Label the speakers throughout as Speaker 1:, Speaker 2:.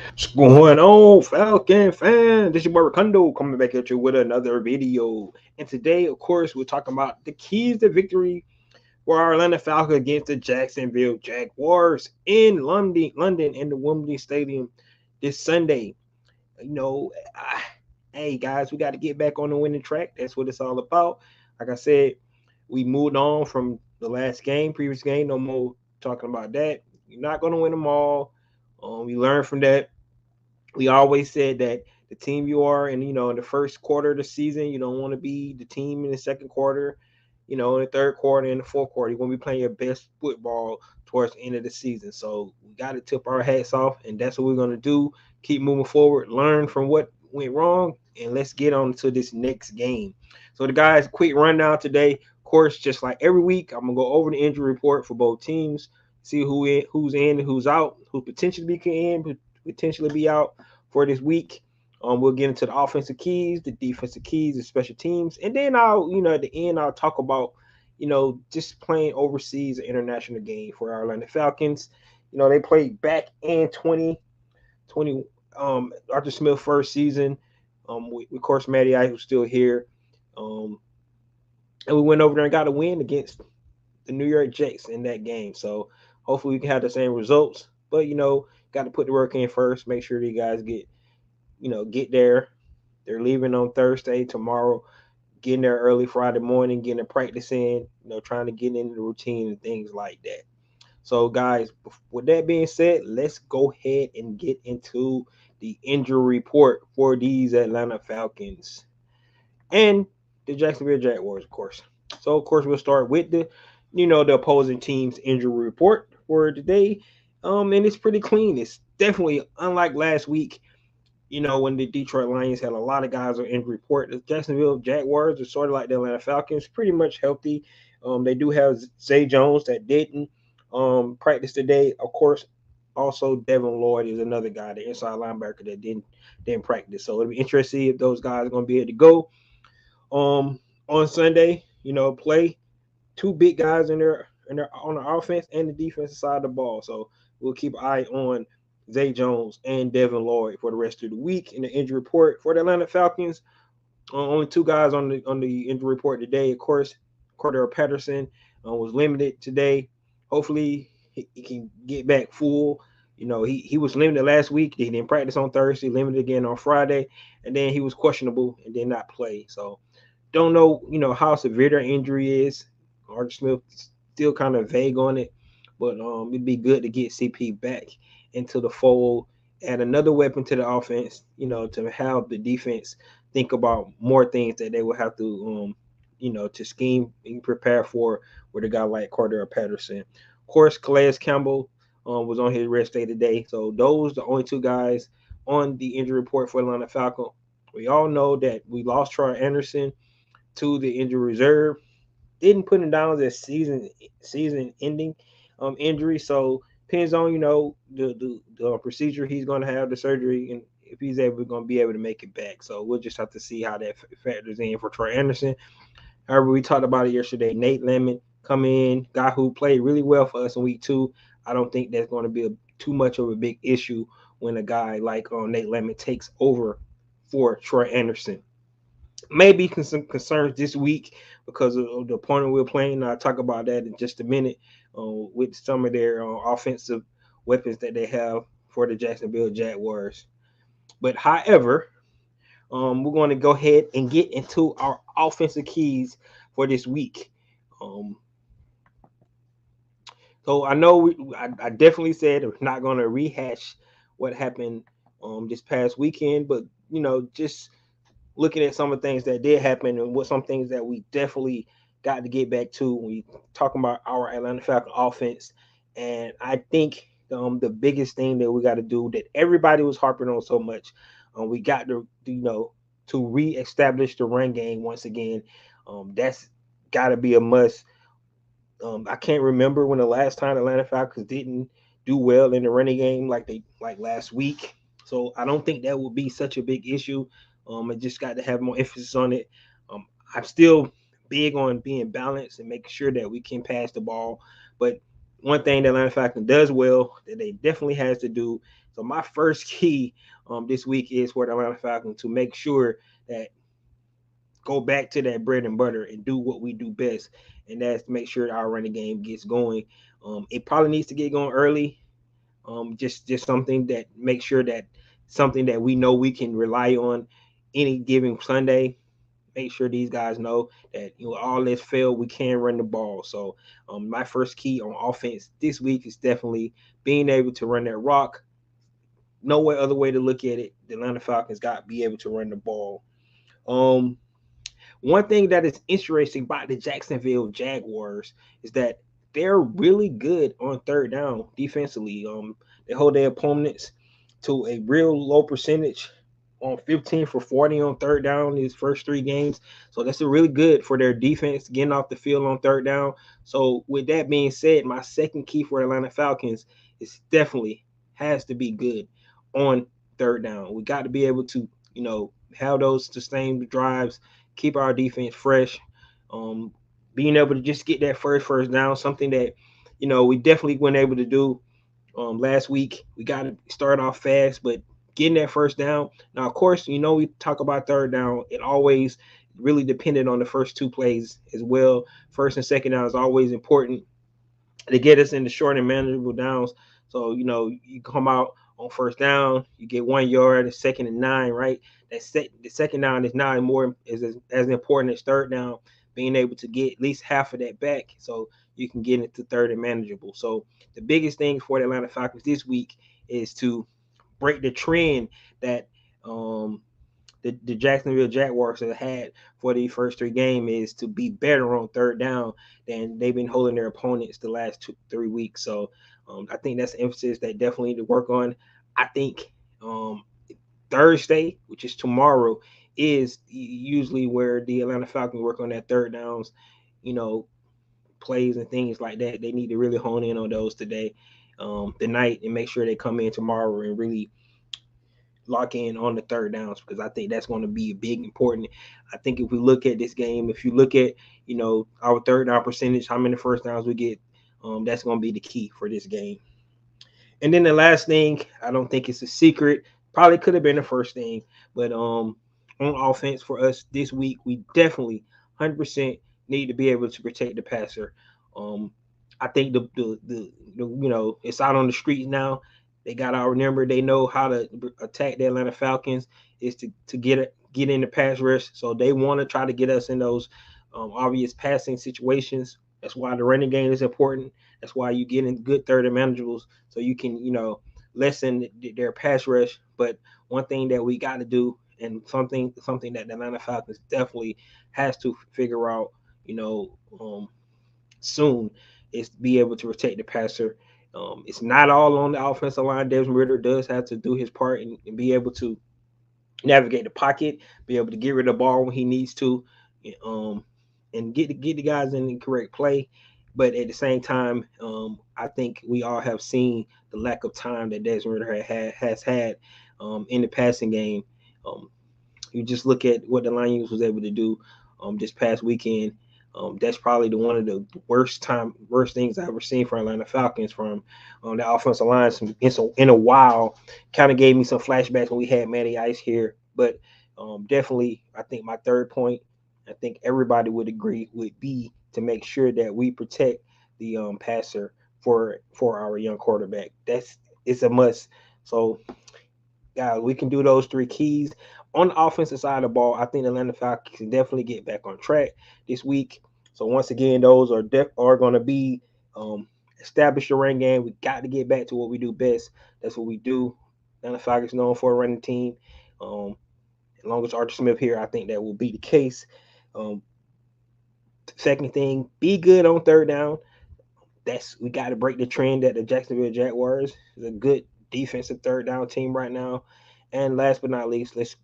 Speaker 1: What's going on, Falcon fan? This is your boy Ricondo coming back at you with another video. And today, of course, we're talking about the keys to victory for our Atlanta Falcons against the Jacksonville Jaguars in London in the Wembley Stadium this Sunday. You know, hey guys, we got to get back on the winning track. That's what it's all about. Like I said, we moved on from the previous game. No more talking about that. You're not going to win them all. We learned from that. We always said that the team you are, and in the first quarter of the season, you don't want to be the team in the second quarter. In the third quarter and the fourth quarter, you want to be playing your best football towards the end of the season. So we got to tip our hats off, and that's what we're going to do. Keep moving forward, learn from what went wrong, and let's get on to this next game. So the guys, quick rundown today. Of course, just like every week, I'm gonna go over the injury report for both teams, see who's in and who's out, who potentially be in, potentially be out for this week. We'll get into the offensive keys, the defensive keys, the special teams, and then at the end, I'll talk about, just playing overseas or international game for our Atlanta Falcons. They played back in 2020, Arthur Smith first season. Of course, Matty Ice was still here. Um, and we went over there and got a win against the New York Jets in that game. So hopefully we can have the same results. But got to put the work in first. Make sure you guys get there. They're leaving on Thursday tomorrow. Getting there early Friday morning, getting a practice in. Trying to get into the routine and things like that. So guys, with that being said, let's go ahead and get into the injury report for these Atlanta Falcons and the Jacksonville Jaguars, of course. So of course we'll start with the opposing team's injury report for today. And it's pretty clean. It's definitely unlike last week. When the Detroit Lions had a lot of guys on injury report, the Jacksonville Jaguars are sort of like the Atlanta Falcons, pretty much healthy. They do have Zay Jones that didn't practice today. Of course, also Devin Lloyd is another guy, the inside linebacker that didn't practice. So it'll be interesting if those guys are going to be able to go on Sunday. Play two big guys in their on the offense and the defensive side of the ball. So we'll keep an eye on Zay Jones and Devin Lloyd for the rest of the week. In the injury report for the Atlanta Falcons, only two guys on the injury report today. Of course, Cordero Patterson was limited today. Hopefully, he can get back full. He was limited last week. He didn't practice on Thursday, limited again on Friday, and then he was questionable and did not play. So don't know, how severe their injury is. Arthur Smith still kind of vague on it, but it'd be good to get CP back into the fold, add another weapon to the offense, to have the defense think about more things that they will have to, to scheme and prepare for with a guy like Cordero Patterson. Of course, Calais Campbell was on his rest day today. So those the only two guys on the injury report for Atlanta Falcon. We all know that we lost Troy Anderson to the injury reserve. Didn't put him down as season ending injury. So depends on the procedure he's going to have, the surgery, and if he's going to be able to make it back. So we'll just have to see how that factors in for Troy Anderson. However, we talked about it yesterday. Nate Lemon come in, guy who played really well for us in week 2. I don't think that's going to be too much of a big issue when a guy like Nate Lemon takes over for Troy Anderson. Maybe some concerns this week because of the opponent we're playing. I'll talk about that in just a minute with some of their offensive weapons that they have for the Jacksonville Jaguars. But however, we're going to go ahead and get into our offensive keys for this week. Um, so I know I definitely said we're not going to rehash what happened this past weekend, but just looking at some of the things that did happen and what some things that we definitely got to get back to when we talking about our Atlanta Falcons offense. And I think the biggest thing that we got to do that everybody was harping on so much, we got to to reestablish the run game once again. That's got to be a must. I can't remember when the last time Atlanta Falcons didn't do well in the running game like last week. So I don't think that would be such a big issue. I just got to have more emphasis on it. I'm still big on being balanced and making sure that we can pass the ball, but one thing that Atlanta Falcons does well that they definitely has to do. So my first key this week is for the Atlanta Falcons to make sure that go back to that bread and butter and do what we do best, and that's to make sure our running game gets going. It probably needs to get going early. Just something that make sure that something that we know we can rely on any given Sunday. Make sure these guys know that all this failed, we can run the ball. So my first key on offense this week is definitely being able to run that rock. No way other way to look at it. The Atlanta Falcons got to be able to run the ball. Um, One thing that is interesting about the Jacksonville Jaguars is that they're really good on third down defensively. They hold their opponents to a real low percentage on 15 for 40 on third down these first three games. So that's really good for their defense getting off the field on third down. So with that being said, my second key for Atlanta Falcons is definitely has to be good on third down. We got to be able to, have those sustained drives, keep our defense fresh. Um, Being able to just get that first down, something that, we definitely weren't able to do last week. We got to start off fast, but getting that first down. Now, of course, we talk about third down. It always really depended on the first two plays as well. First and second down is always important to get us into short and manageable downs. So, you come out on first down, you get 1 yard, second and 9, right? The second down is not more as important as third down, being able to get at least half of that back so you can get into third and manageable. So the biggest thing for the Atlanta Falcons this week is to break the trend that the Jacksonville Jaguars have had for the first three games is to be better on third down than they've been holding their opponents the last 2-3 weeks. So I think that's an emphasis that definitely need to work on. I think Thursday, which is tomorrow, is usually where the Atlanta Falcons work on that third downs, you know, plays and things like that. They need to really hone in on those today, tonight, and make sure they come in tomorrow and really lock in on the third downs because I think that's going to be a big important. I think if we look at this game, if you look at our third down percentage, how many first downs we get, that's going to be the key for this game. And then the last thing, I don't think it's a secret. Probably could have been the first thing, but on offense for us this week, we definitely 100% need to be able to protect the passer. Um, I think the it's out on the streets now. They got to remember they know how to attack the Atlanta Falcons is to get in the pass rush. So they want to try to get us in those obvious passing situations. That's why the running game is important. That's why you get in good third and manageables so you can lessen their pass rush. But one thing that we got to do, and something that the Atlanta Falcons definitely has to figure out, soon, is to be able to protect the passer. It's not all on the offensive line. Desmond Ritter does have to do his part and be able to navigate the pocket, be able to get rid of the ball when he needs to, um, and get the guys in the correct play. But at the same time, I think we all have seen the lack of time that Desmond Ritter has had in the passing game. Um, you just look at what the Lions was able to do this past weekend. That's probably one of the worst things I've ever seen for Atlanta Falcons from the offensive line in a while. Kind of gave me some flashbacks when we had Matty Ice here, but definitely, I think my third point, I think everybody would agree, would be to make sure that we protect the passer for our young quarterback. It's a must. So guys, we can do those three keys. On the offensive side of the ball, I think the Atlanta Falcons can definitely get back on track this week. So once again, those are going to be establish the run game. We got to get back to what we do best. That's what we do. Atlanta Falcons known for a running team. As long as Arthur Smith here, I think that will be the case. Um, Second thing, be good on third down. We got to break the trend that the Jacksonville Jaguars is a good defensive third down team right now. And last but not least, let's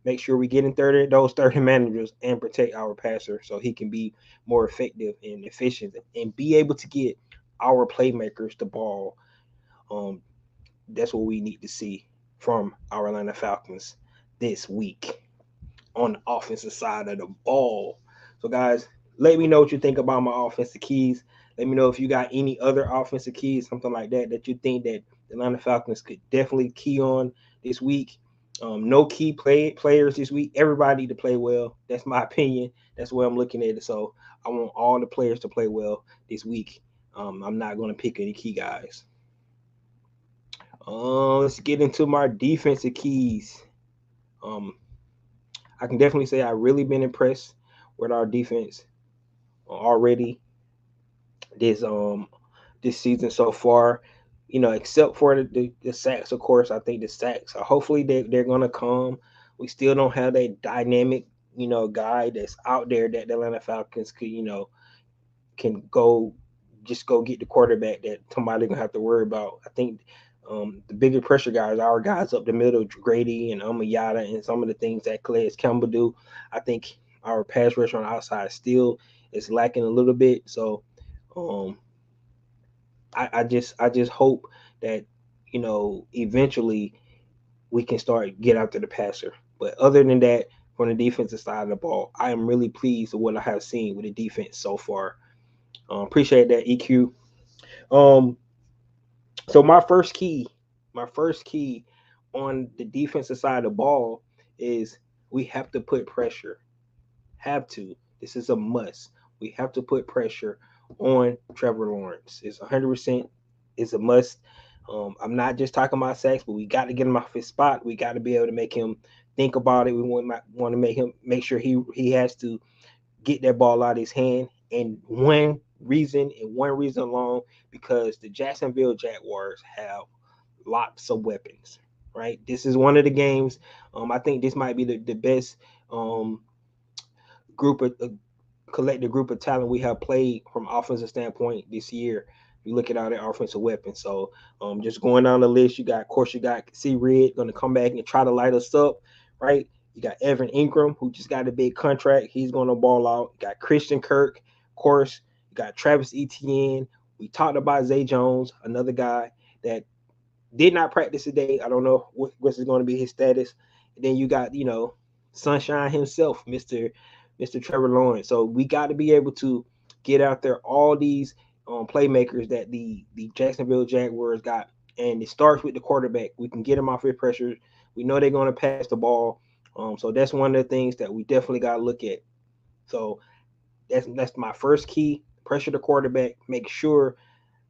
Speaker 1: make sure we get in those 30 managers and protect our passer so he can be more effective and efficient and be able to get our playmakers the ball. That's what we need to see from our Atlanta Falcons this week on the offensive side of the ball. So, guys, let me know what you think about my offensive keys. Let me know if you got any other offensive keys, something like that, that you think that the Atlanta Falcons could definitely key on this week. No key players this week. Everybody need to play well. That's my opinion. That's where I'm looking at it. So I want all the players to play well this week. I'm not going to pick any key guys. Let's get into my defensive keys. I can definitely say I've really been impressed with our defense already this season so far. Except for the sacks, of course. I think the sacks, hopefully they're gonna come. We still don't have that dynamic, guy that's out there that the Atlanta Falcons could, can go get the quarterback that somebody gonna have to worry about. I think the bigger pressure guys, our guys up the middle, Grady and Amayada, and some of the things that Calais Campbell do. I think our pass rush on the outside still is lacking a little bit. So um, I just hope that eventually we can start get after the passer. But other than that, from the defensive side of the ball, I am really pleased with what I have seen with the defense so far. Appreciate that, EQ. Um, so my first key on the defensive side of the ball is we have to put pressure. Have to. This is a must. We have to put pressure on Trevor Lawrence. It's 100%. It's a must. I'm not just talking about sacks, but we got to get him off his spot. We got to be able to make him think about it. We want to make sure he has to get that ball out of his hand. And one reason alone, because the Jacksonville Jaguars have lots of weapons. Right. This is one of the games. I think this might be the best group of collective group of talent we have played from offensive standpoint this year. You look at all their offensive weapons. So just going down the list, of course, you got C. Red going to come back and try to light us up, right? You got Evan Ingram, who just got a big contract. He's going to ball out. You got Christian Kirk, of course. You got Travis Etienne. We talked about Zay Jones, another guy that did not practice today. I don't know what's going to be his status. And then you got, Sunshine himself, Mr. Trevor Lawrence. So we got to be able to get out there all these playmakers that the Jacksonville Jaguars got. And it starts with the quarterback. We can get them off their pressure. We know they're going to pass the ball. So that's one of the things that we definitely got to look at. So that's my first key. Pressure the quarterback. Make sure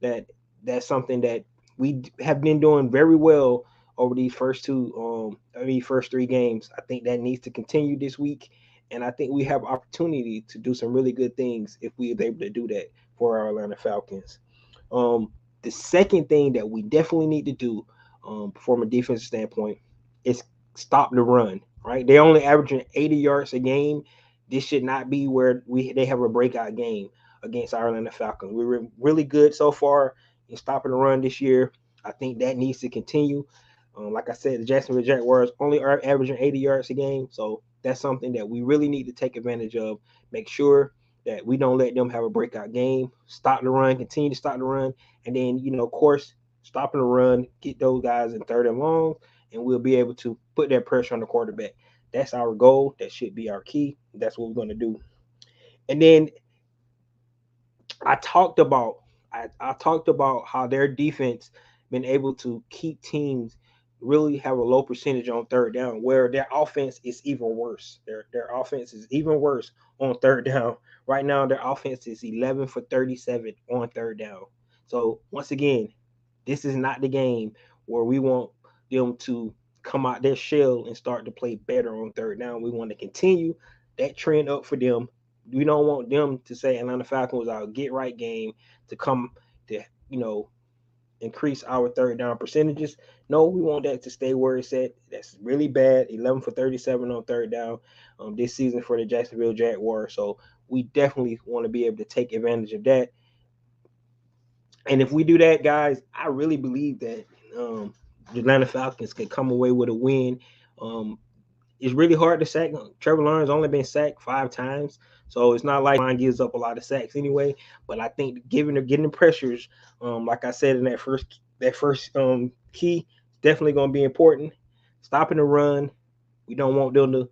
Speaker 1: that that's something that we have been doing very well over these first three games. I think that needs to continue this week, and I think we have opportunity to do some really good things if we are able to do that for our Atlanta Falcons. The second thing that we definitely need to do from a defensive standpoint is stop the run. Right, they're only averaging 80 yards a game. This should not be where they have a breakout game against our Atlanta Falcons. We were really good so far in stopping the run this year. I think that needs to continue. Like I said, the Jacksonville Jaguars only are averaging 80 yards a game, so that's something that we really need to take advantage of. Make sure that we don't let them have a breakout game. Stop the run, continue to stop the run, and then of course, stopping the run, get those guys in third and long, and we'll be able to put that pressure on the quarterback. That's our goal. That should be our key. That's what we're going to do. And then I talked about how their defense been able to keep teams really have a low percentage on third down, where their offense is even worse. Their offense is even worse on third down. Right now, their offense is 11 for 37 on third down. So once again, this is not the game where we want them to come out their shell and start to play better on third down. We want to continue that trend up for them. We don't want them to say Atlanta Falcons was our get right game to come to increase our third down percentages. No, we want that to stay where it's at. That's really bad. 11 for 37 on third down this season for the Jacksonville Jaguars. So we definitely want to be able to take advantage of that. And if we do that, guys, I really believe that the Atlanta Falcons can come away with a win. It's really hard to sack. Trevor Lawrence only been sacked 5 times, so it's not like Line gives up a lot of sacks anyway. But I think getting the pressures, like I said in that first key, definitely going to be important. Stopping the run, we don't want them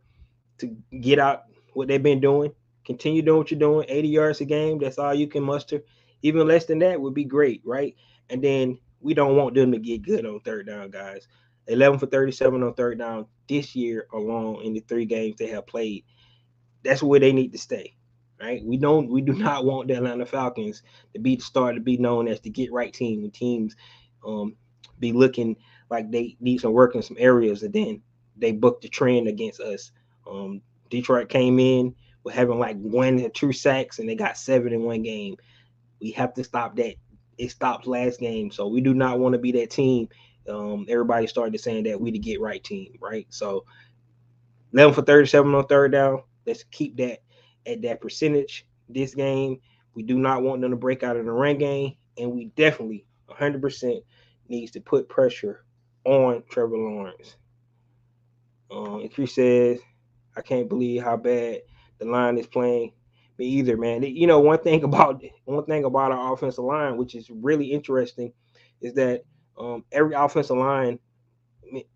Speaker 1: to get out what they've been doing. Continue doing what you're doing. 80 yards a game, that's all you can muster. Even less than that would be great, right? And then we don't want them to get good on third down, guys. 11 for 37 on third down this year alone in the 3 games they have played. That's where they need to stay. Right? We do not want the Atlanta Falcons to be the start to be known as the get right team when teams um, be looking like they need some work in some areas and then they book the trend against us. Detroit came in with having like 1 or 2 sacks and they got 7 in 1 game. We have to stop that. It stopped last game, so we do not want to be that team. Everybody started saying that we the get right team, right? So 11 for 37 on third down. Let's keep that at that percentage this game. We do not want them to break out in the run game, and we definitely 100% needs to put pressure on Trevor Lawrence. And Chris says, I can't believe how bad the line is playing. Me either, man. You know, one thing about our offensive line, which is really interesting, is that every offensive lineman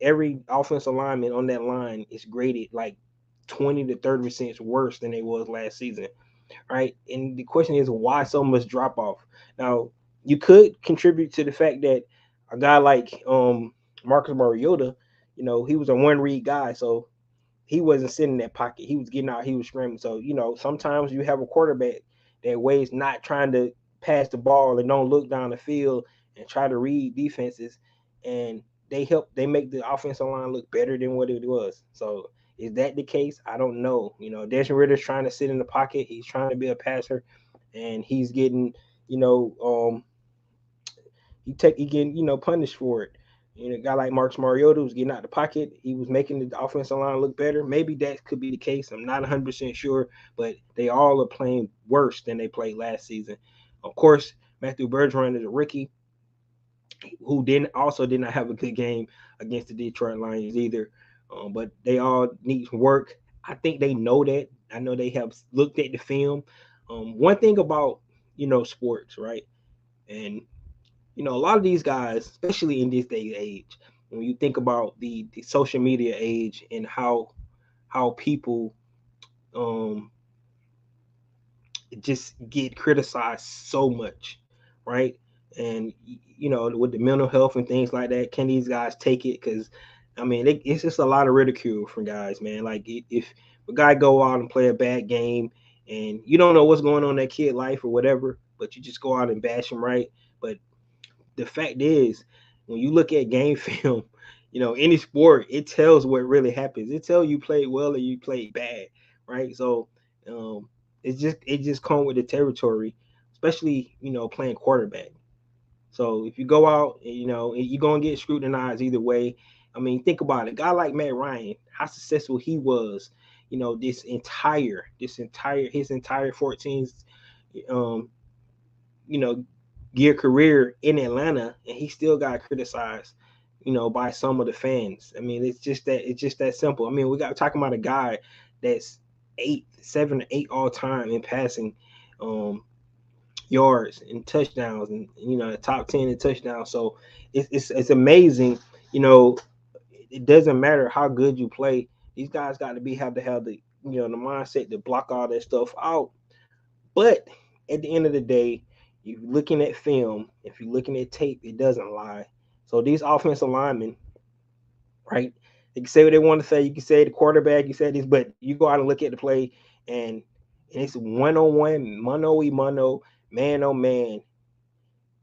Speaker 1: on that line is graded like 20 to 30% worse than they was last season, right? And the question is why so much drop off. Now, you could contribute to the fact that a guy like Marcus Mariota, he was a one read guy, so he wasn't sitting in that pocket. He was getting out, he was screaming. So, sometimes you have a quarterback that ways not trying to pass the ball and don't look down the field and try to read defenses, and they make the offensive line look better than what it was. So is that the case? I don't know. Desmond Ritter's trying to sit in the pocket. He's trying to be a passer, and he's getting, you know, he getting punished for it. A guy like Marcus Mariota was getting out the pocket. He was making the offensive line look better. Maybe that could be the case. I'm not 100% sure, but they all are playing worse than they played last season. Of course, Matthew Bergeron is a rookie who did not have a good game against the Detroit Lions either. But they all need work. I think they know that. I know they have looked at the film. One thing about sports, right? And a lot of these guys, especially in this day and age, when you think about the social media age and how people um just get criticized so much, right? And with the mental health and things like that, can these guys take it? Because I mean, it's just a lot of ridicule from guys, man. Like if a guy go out and play a bad game, and you don't know what's going on in that kid life or whatever, but you just go out and bash him, right? But the fact is, when you look at game film, any sport, it tells what really happens. It tells you played well or you played bad, right? So um, it just comes with the territory, especially playing quarterback. So if you go out, and, you're gonna get scrutinized either way. I mean, think about it. A guy like Matt Ryan, how successful he was, his entire 14 um, you know, year career in Atlanta, and he still got criticized, by some of the fans. I mean, it's just that simple. I mean, we got talking about a guy that's 7 or 8 all time in passing yards and touchdowns, and the top 10 in touchdowns. So it's amazing. You know, it doesn't matter how good you play. These guys got to have the the mindset to block all that stuff out. But at the end of the day, you're looking at film. If you're looking at tape, it doesn't lie. So these offensive linemen, right? They can say what they want to say. You can say the quarterback, you said this, but you go out and look at the play, and it's 1-on-1, mano man on man,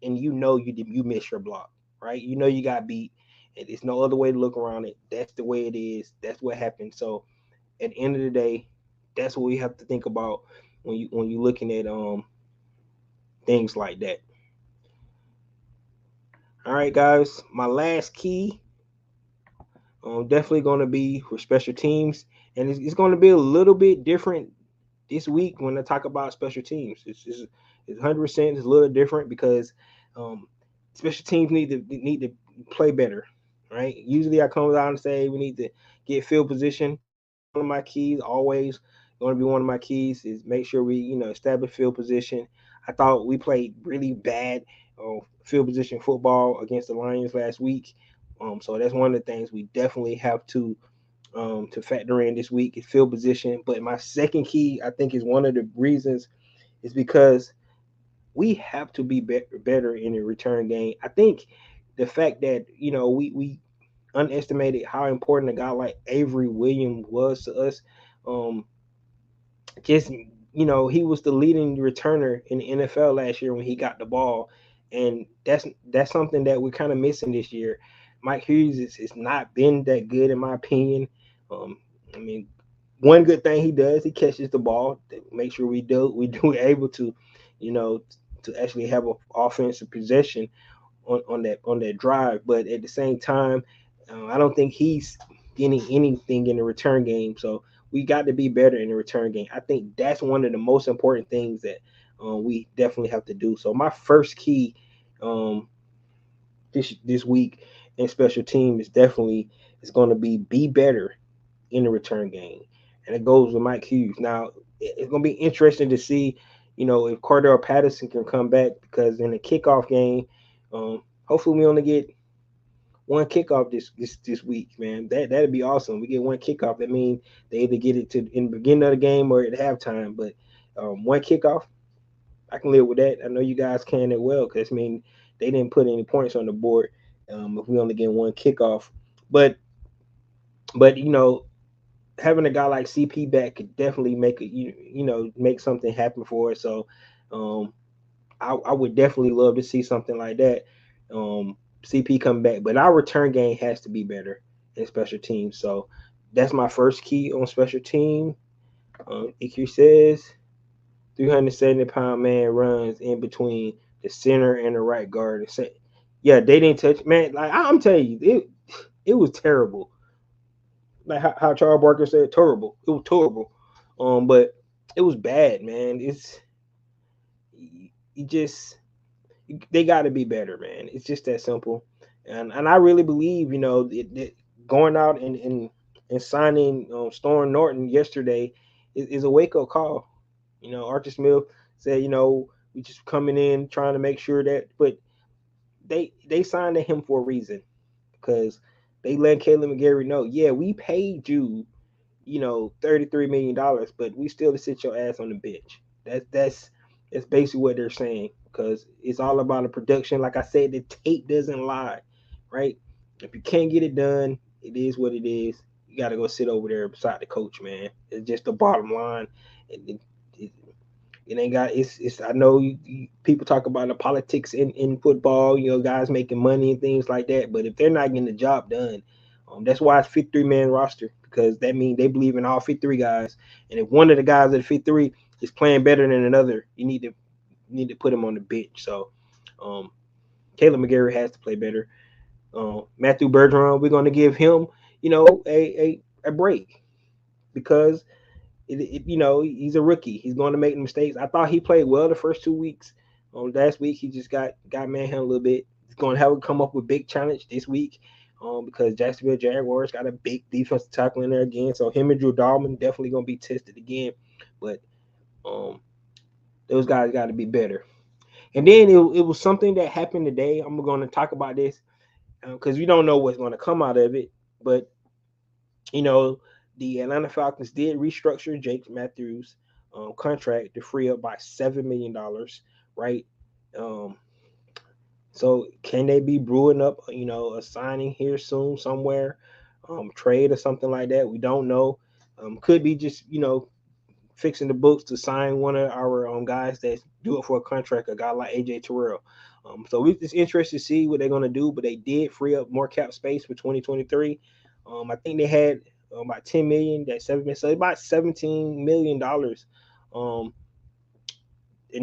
Speaker 1: and you miss your block, right? You got beat, and there's no other way to look around it. That's the way it is. That's what happened. So at the end of the day, that's what we have to think about when you looking at things like that. All right, guys. My last key definitely going to be for special teams, and it's going to be a little bit different this week when I talk about special teams. It's 100%. It's a little different because um, special teams need to play better, right? Usually I come out and say we need to get field position. That's one of my keys. Always going to be one of my keys is make sure we establish field position. I thought we played really bad field position football against the Lions last week. So that's one of the things we definitely have to factor in this week is field position. But my second key, I think, is one of the reasons is because we have to be, better in the return game. I think the fact that we underestimated how important a guy like Avery Williams was to us. Um, just he was the leading returner in the NFL last year when he got the ball, and that's something that we're kind of missing this year. Mike Hughes has not been that good in my opinion. Um, I mean, one good thing he does, he catches the ball, make sure we do able to, you know, to actually have an offensive possession on that drive. But at the same time, I don't think he's getting anything in the return game. So we got to be better in the return game. I think that's one of the most important things that we definitely have to do. So my first key um, this week in special team is going to be better in the return game, and it goes with Mike Hughes. Now it's going to be interesting to see, if Cordell Patterson can come back, because in the kickoff game, hopefully we only get one kickoff this week, man. That'd be awesome. We get one kickoff. That means they either get it to in the beginning of the game or at halftime. But one kickoff, I can live with that. I know you guys can as well, because I mean they didn't put any points on the board if we only get one kickoff. But but having a guy like CP back could definitely make it make something happen for us. So um, I would definitely love to see something like that. CP come back, but our return game has to be better in special teams. So that's my first key on special team. EQ says 370-pound man runs in between the center and the right guard. And say, yeah, they didn't touch man. Like I'm telling you, it was terrible. Like how Charles Barker said, terrible. It was terrible. But it was bad, man. You just they got to be better, man. It's just that simple. And I really believe, going out and signing Storm Norton yesterday is a wake up call. Archie Smith said, we just coming in trying to make sure that, but they signed him for a reason, because they let Caleb McGarry know, yeah, we paid you, $33 million, but we still to sit your ass on the bench. That's basically what they're saying, because it's all about the production. Like I said, the tape doesn't lie, right? If you can't get it done, it is what it is. You got to go sit over there beside the coach, man. It's just the bottom line. It, it ain't got it's I know people talk about the politics in football, guys making money and things like that, but if they're not getting the job done, that's why it's 53-man roster, because that means they believe in all 53 guys. And if one of the guys at the 53 is playing better than another, you need to put him on the bench. So um Caleb McGarry has to play better. Matthew Bergeron, we're going to give him, a break, because he's a rookie. He's going to make mistakes. I thought he played well the first 2 weeks. Last week he just got manhandled a little bit. He's going to have to come up with big challenge this week, because Jacksonville Jaguars got a big defensive tackle in there again. So him and Drew Dalman definitely going to be tested again. But um, those guys got to be better. And then it was something that happened today. I'm going to talk about this because we don't know what's going to come out of it. But you know, the Atlanta Falcons did restructure Jake Matthews' contract to free up by $7 million, right? Um, so can they be brewing up, a signing here soon somewhere, trade or something like that? We don't know. Could be just fixing the books to sign one of our guys that do it for a contract, a guy like AJ Terrell. So we're just interested to see what they're going to do, but they did free up more cap space for 2023. I think they had about 10 million, that 7 so about $17 million. And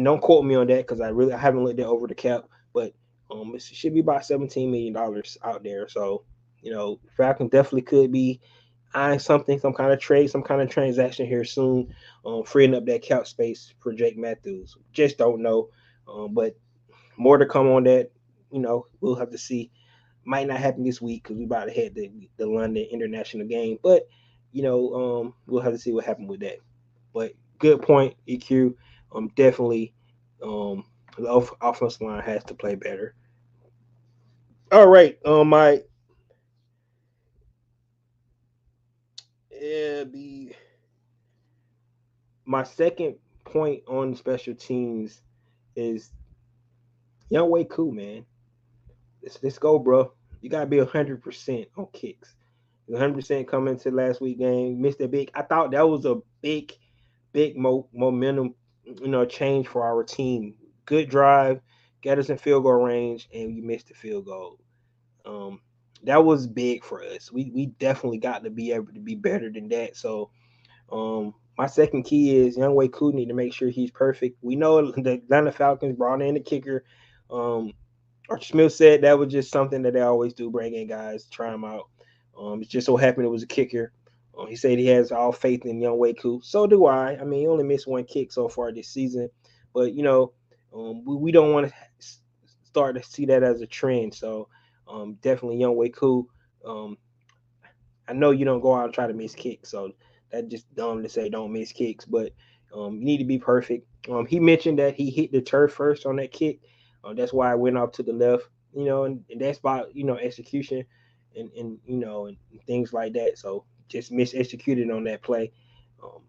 Speaker 1: don't quote me on that, because I haven't looked that over the cap, but it should be about $17 million out there. So Falcons definitely could be eyeing something, some kind of trade, some kind of transaction here soon, freeing up that cap space for Jake Matthews. Just don't know, but more to come on that. We'll have to see. Might not happen this week because we about to head the London international game, but we'll have to see what happened with that. But good point, EQ. Definitely, the offensive line has to play better. All right, the my second point on special teams is Young Way Cool, man. Let's go, bro. You gotta be 100% on kicks. 100% coming to last week game. Missed a big. I thought that was a big momentum, change for our team. Good drive, got us in field goal range, and you missed the field goal. Um, that was big for us. We definitely got to be able to be better than that. So, my second key is Young Way Koo need to make sure he's perfect. We know the Atlanta Falcons brought in the kicker. Um, Archie Smith said that was just something that they always do, bring in guys, try them out. It just so happened it was a kicker. He said he has all faith in Young Way Koo. So do I. I mean, he only missed one kick so far this season, but we don't want to start to see that as a trend. So definitely Young Way Koo. Um, I know you don't go out and try to miss kicks, so that's just dumb to say don't miss kicks, but you need to be perfect. He mentioned that he hit the turf first on that kick. That's why I went off to the left, and that's about execution and things like that. So just miss executed on that play. Um,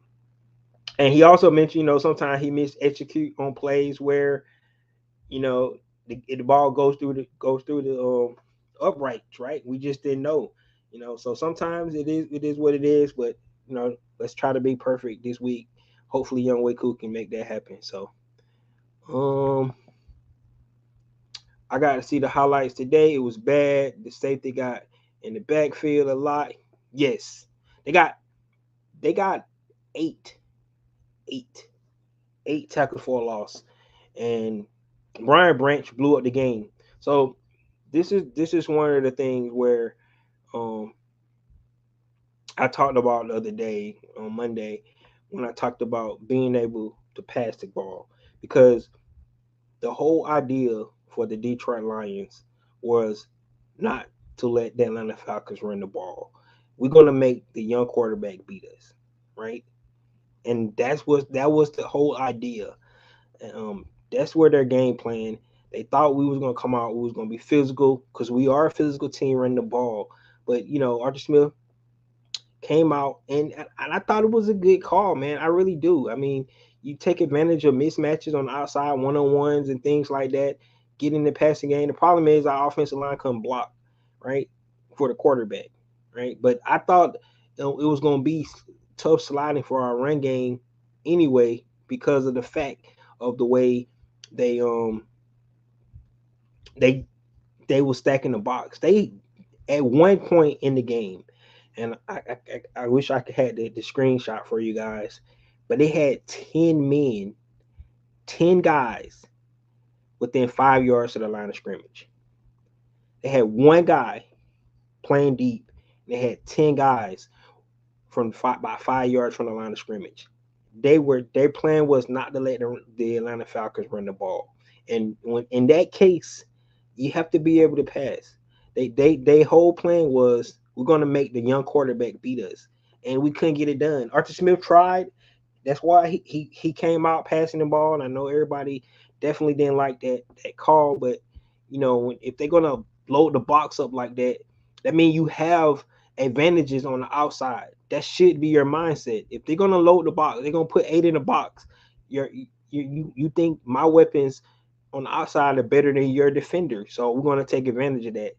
Speaker 1: and he also mentioned, sometimes he miss execute on plays where you know the ball goes through the uprights, right? We just didn't know, So sometimes it is what it is, but let's try to be perfect this week. Hopefully, Young Way Cook can make that happen. So, um, I got to see the highlights today. It was bad. The safety got in the backfield a lot. Yes, they got they got eight, eight, eight tackles for a loss, and Brian Branch blew up the game. So this is one of the things where um I talked about the other day on Monday when I talked about being able to pass the ball, because the whole idea for the Detroit Lions was not to let the Atlanta Falcons run the ball. We're gonna make the young quarterback beat us, right? And that was the whole idea. That's where their game plan. They thought we was gonna come out, we was gonna be physical because we are a physical team running the ball. But Arthur Smith came out, and I thought it was a good call, man. I really do. I mean, you take advantage of mismatches on the outside, one on ones and things like that. Get in the passing game. The problem is our offensive line couldn't block, right, for the quarterback, right. But I thought it was going to be tough sliding for our run game anyway because of the fact of the way they they they were stacking the box. They at one point in the game, and I wish I could have the screenshot for you guys, but they had 10 men, 10 guys within 5 yards of the line of scrimmage. They had one guy playing deep, and they had 10 guys from by 5 yards from the line of scrimmage. Their plan was not to let the Atlanta Falcons run the ball, and when in that case, you have to be able to pass. They whole plan was we're gonna make the young quarterback beat us, and we couldn't get it done. Arthur Smith tried. That's why he came out passing the ball, and I know everybody definitely didn't like that call. But if they're gonna load the box up like that, that means you have advantages on the outside. That should be your mindset. If they're gonna load the box, they're gonna put 8 in the box. You think my weapons on the outside are better than your defender, so we're gonna take advantage of that.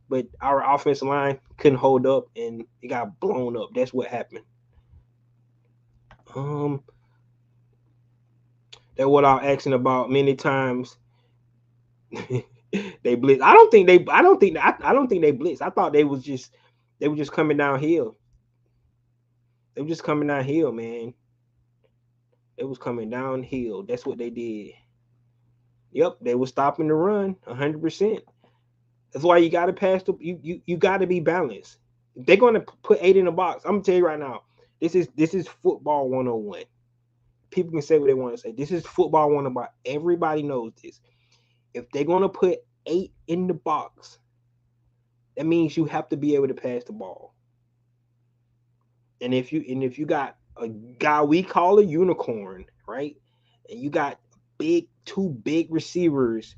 Speaker 1: But our offensive line couldn't hold up, and it got blown up. That's what happened. Um, that's what I'm asking about many times. They blitz. I don't think they. I don't think they blitz. I thought they were just coming downhill. They were just coming downhill, man. It was coming downhill. That's what they did. Yep, they were stopping the run 100%. That's why you got to pass the. You got to be balanced. If they're going to put 8 in the box, I'm gonna tell you right now. This is football 101. People can say what they want to say. This is football 101. Everybody knows this. If they're going to put 8 in the box, that means you have to be able to pass the ball. And if you got a guy we call a unicorn, right? And you got two big receivers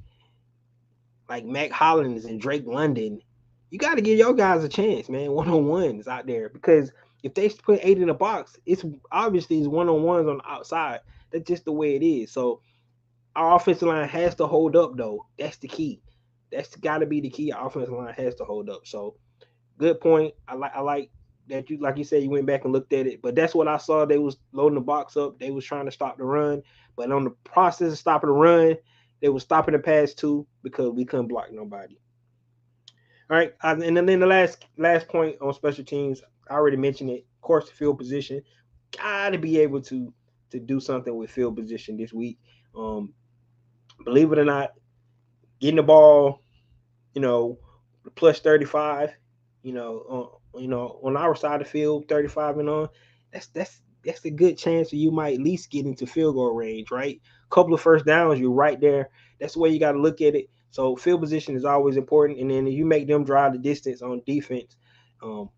Speaker 1: like Mac Hollins and Drake London, you got to give your guys a chance, man. One-on-ones out there, because if they put 8 in the box, it's obviously one-on-ones on the outside. That's just the way it is. So our offensive line has to hold up though. That's the key. That's got to be the key. Our offensive line has to hold up. So good point. I like that you like you said you went back and looked at it, but that's what I saw. They was loading the box up. They was trying to stop the run, but on the process of stopping the run, they was stopping the pass too because we couldn't block nobody. All right, and then the last point on special teams, I already mentioned it. Of course, the field position got to be able to do something with field position this week. Um, believe it or not, getting the ball, you know, plus 35, on our side of the field, 35 and on, that's a good chance that you might at least get into field goal range, right? Couple of first downs, you're right there. That's the way you got to look at it. So field position is always important, and then if you make them drive the distance on defense, um,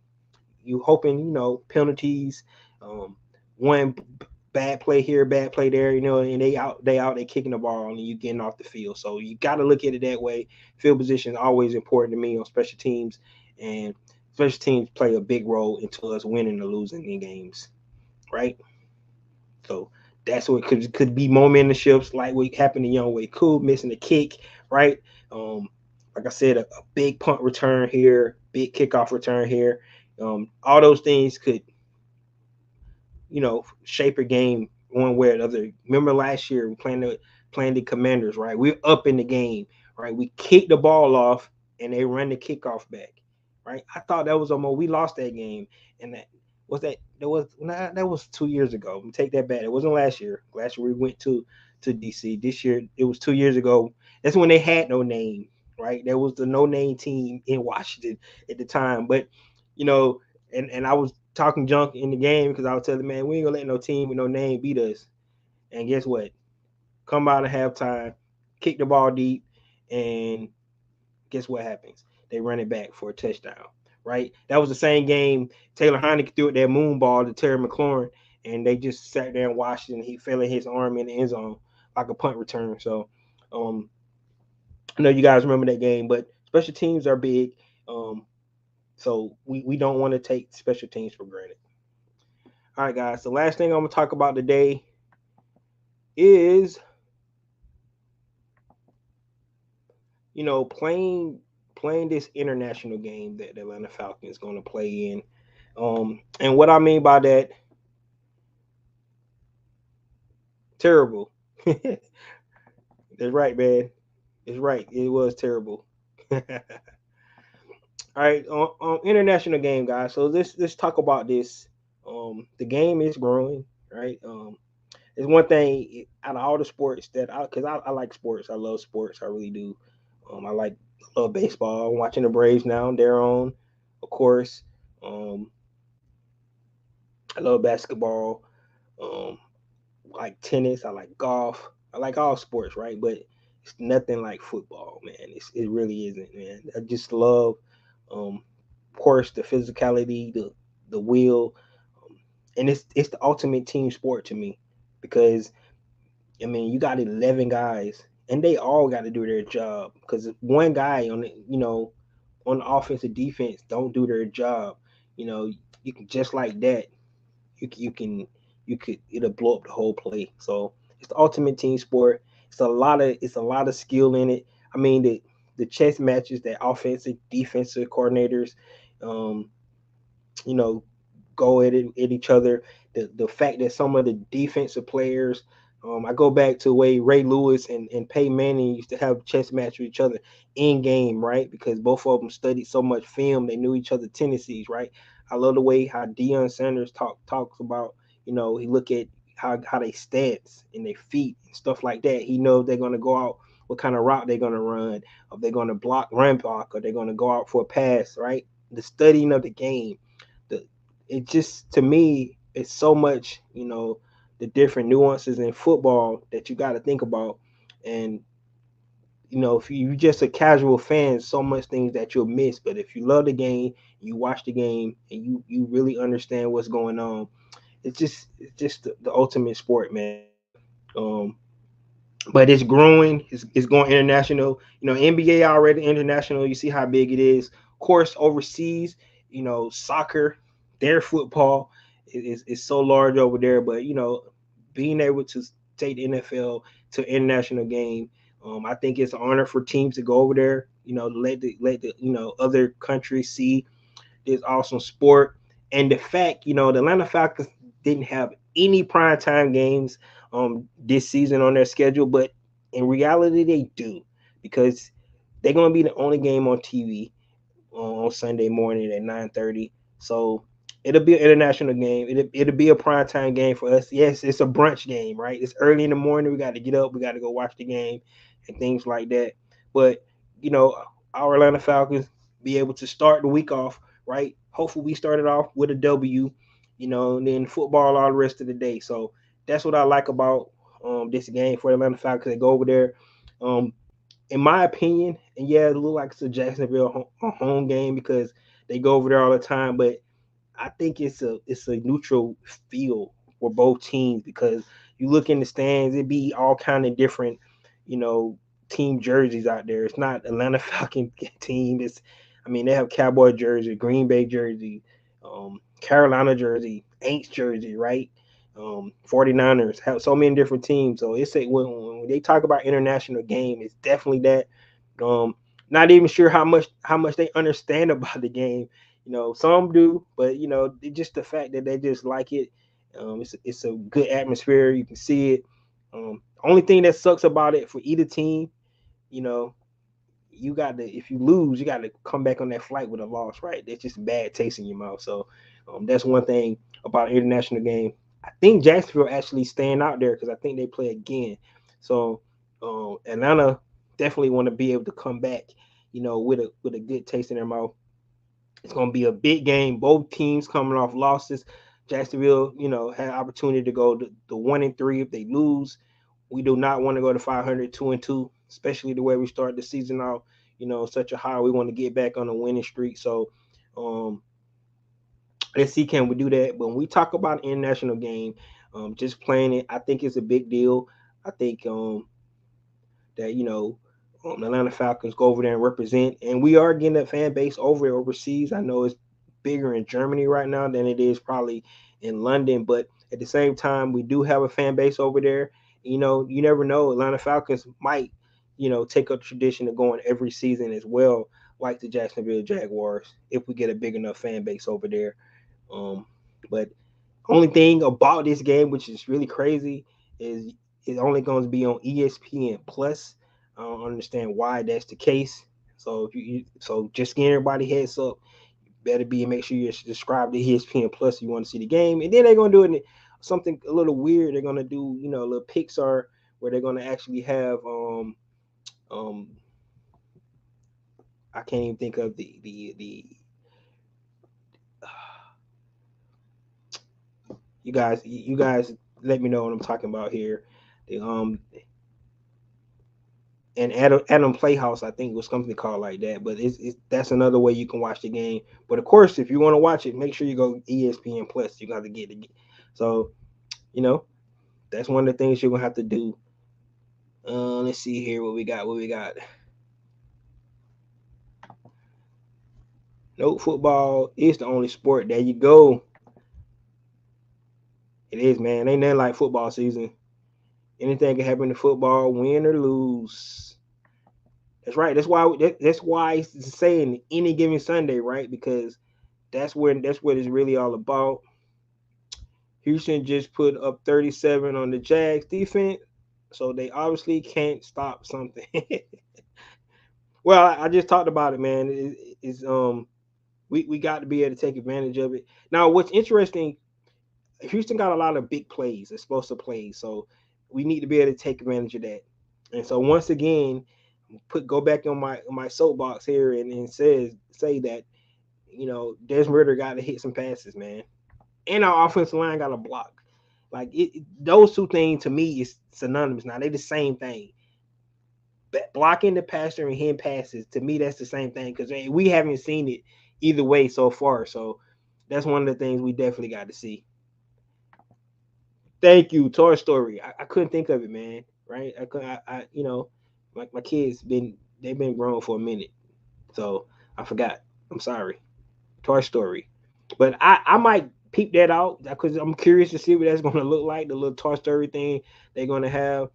Speaker 1: you hoping penalties, um, one bad play here, bad play there, and they kicking the ball and you getting off the field. So you got to look at it that way. Field position is always important to me on special teams, and special teams play a big role into us winning or losing in games, right? So that's what could be momentum like what happened to Young Wei Koo missing the kick, right? Um, like I said, a big punt return here, big kickoff return here. All those things could shape a game one way or another. Remember last year we playing the Commanders, right? We're up in the game, right? We kicked the ball off and they run the kickoff back, right? I thought that was almost we lost that game, and that was 2 years ago. Take that back. It wasn't last year. Last year we went to DC. This year it was 2 years ago. That's when they had no name, right? There was the no name team in Washington at the time, but you know, and I was talking junk in the game because I was telling man we ain't gonna let no team with no name beat us. And guess what? Come out of halftime, kick the ball deep, and guess what happens? They run it back for a touchdown. Right? That was the same game Taylor Heineke threw at that moon ball to Terry McLaurin, and they just sat there and watched it, and he fell in his arm in the end zone like a punt return. So I know you guys remember that game, but special teams are big. So we don't want to take special teams for granted. All right, guys. The last thing I'm gonna talk about today is playing this international game that the Atlanta Falcons going to play in. And what I mean by that, terrible. That's right, man. It's right. It was terrible. All right, on international game, guys. So let's talk about this. The game is growing, right? It's one thing out of all the sports that because I like sports. I love sports. I really do. I love baseball. I'm watching the Braves now. They're on, of course. Um, I love basketball. Um, I like tennis. I like golf. I like all sports, right? But it's nothing like football, man. It really isn't, man. I just love, of course, the physicality, the will, um, and it's the ultimate team sport to me because I mean you got 11 guys and they all got to do their job because one guy on the offensive defense don't do their job, you can just like that you could it'll blow up the whole play. So it's the ultimate team sport. It's a lot of skill in it. I mean the chess matches that offensive defensive coordinators um you know go at each other. The fact that some of the defensive players, I go back to the way Ray Lewis and Peyton Manning used to have chess match with each other in game, right? Because both of them studied so much film, they knew each other's tendencies, right? I love the way how Deion Sanders talks about, he look at how they stance and their feet and stuff like that. He knows they're gonna go out, what kind of route they're gonna run, if they're gonna run block, or they're gonna go out for a pass, right? The studying of the game, the it just to me it's so much the different nuances in football that you got to think about. And if you just a casual fan, so much things that you'll miss. But if you love the game, you watch the game, and you really understand what's going on, it's just the ultimate sport, man. um but it's growing. It's going international. NBA already international. You see how big it is. Of course, overseas, soccer, their football is so large over there. But being able take the NFL to an international game. I think it's an honor for teams to go over there. Let the other countries see this awesome sport. And the fact, the Atlanta Falcons didn't have any primetime games this season on their schedule, but in reality they do, because they're going to be the only game on TV on Sunday morning at 9:30. So it'll be an international game. It'll be a primetime game for us. Yes, it's a brunch game, right? It's early in the morning. We got to get up. We got to go watch the game and things like that. But you know, our Atlanta Falcons be able to start the week off right. Hopefully, we started off with a W. And then football all the rest of the day. So that's what I like about this game for Atlanta Falcons. They go over there. Um, in my opinion, and yeah, it look like it's a Jacksonville home game because they go over there all the time. But I think it's a neutral field for both teams because you look in the stands, it be all kind of different, you know, team jerseys out there. It's not Atlanta Falcon team. I mean, they have Cowboy jersey, Green Bay jersey, Carolina jersey, Aints jersey, right? 49ers have so many different teams. So it's when they talk about international game, it's definitely that. Um, Not even sure how much they understand about the game. Some do, but just the fact that they just like it. It's a good atmosphere. You can see it. Only thing that sucks about it for either team, you know, you got to if you lose, you got to come back on that flight with a loss, right? That's just a bad taste in your mouth. So that's one thing about an international game. I think Jacksonville actually staying out there because I think they play again. So Atlanta definitely want to be able to come back, with a good taste in their mouth. It's going to be a big game. Both teams coming off losses. Jacksonville, had opportunity to go to 1-3 if they lose. We do not want to go to 500, 2-2, especially the way we start the season off. Such a high. We want to get back on a winning streak. So, let's see, can we do that? But when we talk about an international game, just playing it, I think it's a big deal. I think that the Atlanta Falcons go over there and represent, and we are getting a fan base overseas. I know it's bigger in Germany right now than it is probably in London, but at the same time, we do have a fan base over there. You never know. Atlanta Falcons might, take up tradition of going every season as well, like the Jacksonville Jaguars, if we get a big enough fan base over there. But only thing about this game, which is really crazy, is it's only going to be on ESPN Plus. I don't understand why that's the case. So so just getting everybody heads up, better be and make sure you subscribe to ESPN Plus if you want to see the game. And then they're gonna do it something a little weird. They're gonna do a little Pixar where they're gonna actually have um I can't even think of the you guys let me know what I'm talking about here. The and Adam Playhouse, I think was something called like that. But it's that's another way you can watch the game. But of course, if you want to watch it, make sure you go ESPN Plus. You got to get it. So you know that's one of the things you're gonna have to do. Let's see here what we got. What we got? No, football is the only sport. There you go. It is, man. Ain't nothing like football season. Anything can happen to football, win or lose. That's right. That's why it's saying any given Sunday, right? Because that's what it's really all about. Houston just put up 37 on the Jags defense, so they obviously can't stop something. Well, I just talked about it, man. We got to be able to take advantage of it. Now, what's interesting, Houston got a lot of big plays, explosive plays, so we need to be able to take advantage of that. And so once again, go back on my soapbox here and say that Desmond Ritter got to hit some passes, man, and our offensive line got to block. Like those two things to me is synonymous. Now they the same thing. Blocking the passer and hitting passes, to me that's the same thing because we haven't seen it either way so far. So that's one of the things we definitely got to see. Thank you, Toy Story. I couldn't think of it, man. Right? I could my kids they've been grown for a minute, so I forgot. I'm sorry. Toy Story, but I might peep that out because I'm curious to see what that's going to look like. The little Toy Story thing they're going to have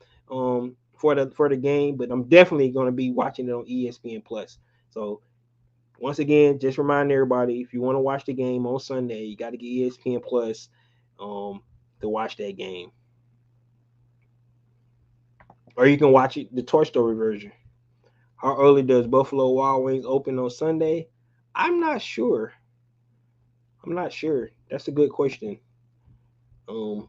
Speaker 1: for the game, but I'm definitely going to be watching it on ESPN Plus. So once again, just remind everybody if you want to watch the game on Sunday, you got to get ESPN Plus to watch that game, or you can watch it the Toy Story version. How early does Buffalo Wild Wings open on Sunday? I'm not sure. I'm not sure. That's a good question. Um,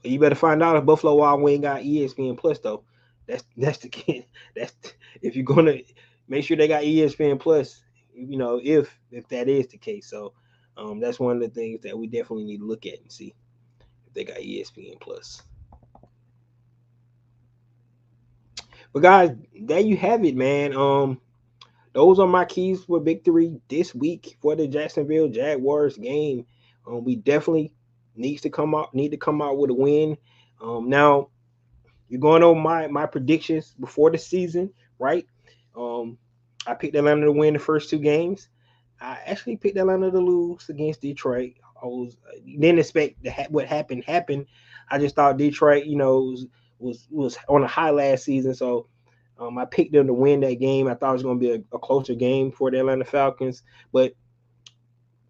Speaker 1: you better find out if Buffalo Wild Wing got ESPN Plus though. That's the kid. That's if you're gonna make sure they got ESPN Plus. You know, if that is the case. So that's one of the things that we definitely need to look at and see if they got ESPN Plus. But guys, there you have it, man. Those are my keys for victory this week for the Jacksonville Jaguars game. We definitely need to come out with a win. Now you're going over my predictions before the season, right? Um, I picked Atlanta to win the first two games. I actually picked Atlanta to lose against Detroit. Didn't expect what happened. I just thought Detroit, was on a high last season, so I picked them to win that game. I thought it was going to be a closer game for the Atlanta Falcons, but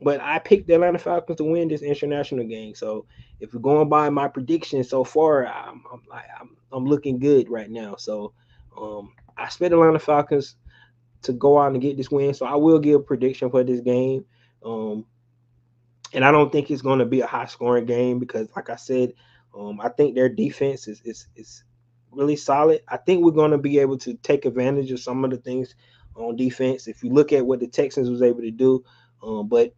Speaker 1: I picked the Atlanta Falcons to win this international game. So if we're going by my predictions so far, I'm looking good right now. So I expect the Atlanta Falcons to go out and get this win. So I will give a prediction for this game. Um, and I don't think it's going to be a high scoring game because, like I said, I think their defense is really solid. I think we're going to be able to take advantage of some of the things on defense. If you look at what the Texans was able to do, but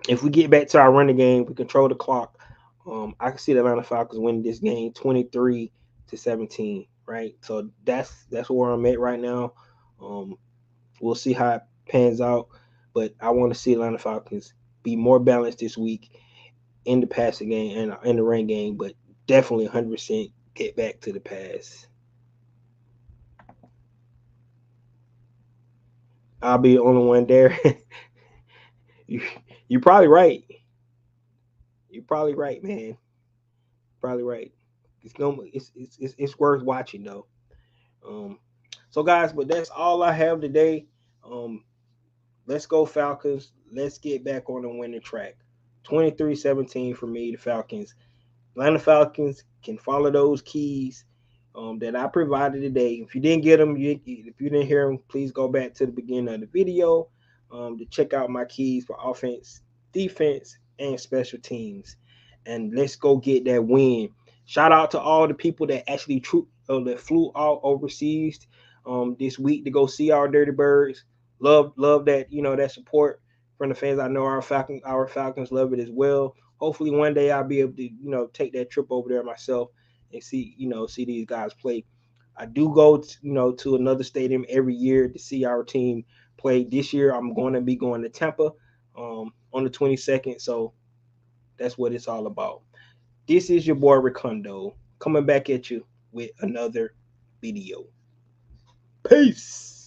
Speaker 1: if we get back to our running game, we control the clock. I can see the Atlanta Falcons winning this game 23-17. Right, so that's where I'm at right now. Um, we'll see how it pans out, but I want to see Atlanta Falcons be more balanced this week in the passing game and in the run game, but definitely 100% get back to the pass. I'll be the only one there. you, you're probably right. You're probably right, man. Probably right. It's worth watching though. Um, so guys, but that's all I have today. Um, let's go Falcons. Let's get back on the winning track. 23-17 for me, the Falcons. Atlanta Falcons can follow those keys that I provided today. If you didn't get them, if you didn't hear them, please go back to the beginning of the video to check out my keys for offense, defense, and special teams. And let's go get that win. Shout out to all the people that actually that flew out overseas this week to go see our Dirty Birds. Love that that support from the fans. I know our Falcons love it as well. Hopefully one day I'll be able to take that trip over there myself and see these guys play. I do go to another stadium every year to see our team play. This year I'm going to be going to Tampa on the 22nd, so that's what it's all about. This is your boy Ricondo coming back at you with another video. Peace.